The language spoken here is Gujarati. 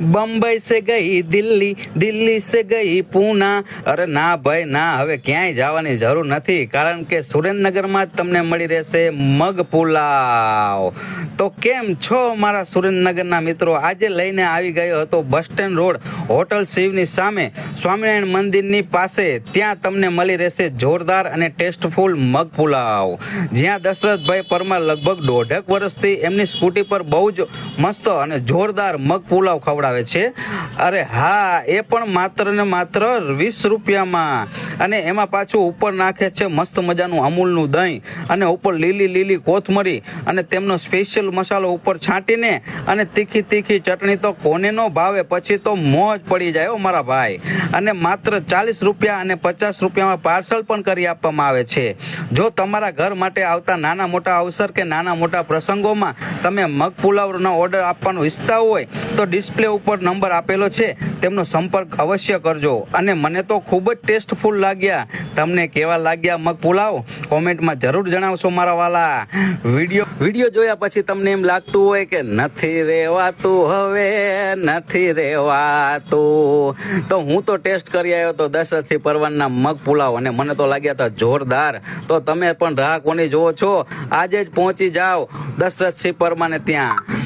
बम्बई से गई दिल्ली, दिल्ली से गई पूना। अरे ના ભાઈ ના, હવે ક્યાંય જવાની જરૂર નથી, કારણ કે સુરેન્દ્રનગરમાં જ તમને મળી રહેશે મગ પુલાવ. તો કેમ છો મારા સુરેન્દ્રનગરના મિત્રો? આજે લઈને આવી ગયો હતો બસ સ્ટેન્ડ રોડ હોટલ શિવની સામે સ્વામિનારાયણ મંદિરની પાસે. ત્યાં તમને મળી રહેશે જોરદાર અને ટેસ્ટફુલ મગ પુલાવ, જ્યાં દશરથભાઈ પરમાર લગભગ 1.5 વર્ષથી એમની સ્કૂટી પર બહુ જ મસ્ત અને જોરદાર મગ પુલાવ ખવડાવે છે. અરે હા, એ પણ માત્ર ને માત્ર 20 રૂપિયામાં. અને એમાં પાછું ઉપર નાખે છે મસ્ત મજાનું અમૂલનું દહીં, અને ઉપર લીલી લીલી કોથમરી, અને તેમનો સ્પેશિયલ મસાલો ઉપર છાંટીને, અને તીખી તીખી ચટણી તો કોને નો ભાવે, પછી તો મોજ પડી જાય હો મારા ભાઈ. અને માત્ર 40 રૂપિયા અને 50 રૂપિયામાં પાર્સલ પણ કરી આપવામાં આવે છે. જો તમારા ઘર માટે આવતા નાના મોટા અવસર કે નાના મોટા પ્રસંગોમાં તમે મગ પુલાવનો ઓર્ડર આપવાનું ઈચ્છતા હોય તો ડિસ્પ્લે ઉપર નંબર આપેલો છે, તેમનો સંપર્ક અવશ્ય કરજો. અને મને તો ખૂબ જ ટેસ્ટફુલ લાગ્યા. તમને કેવા લાગ્યા મગ પુલાવ? કોમેન્ટમાં જરૂર જણાવશો મારા વાલા. વિડીયો જોયા પછી તમને એમ લાગતું હોય કે નથી રહેવાતું, હવે નથી રહેવાતું, તો હું તો ટેસ્ટ કરી આવ્યો તો દશરથસિંહ પરમારના મગ પુલાવ, અને મને તો લાગ્યા હતા જોરદાર. તો તમે પણ રાહ કોની જોવો છો? આજે જ પહોંચી જાઓ દશરથસિંહ પરમારને ત્યાં.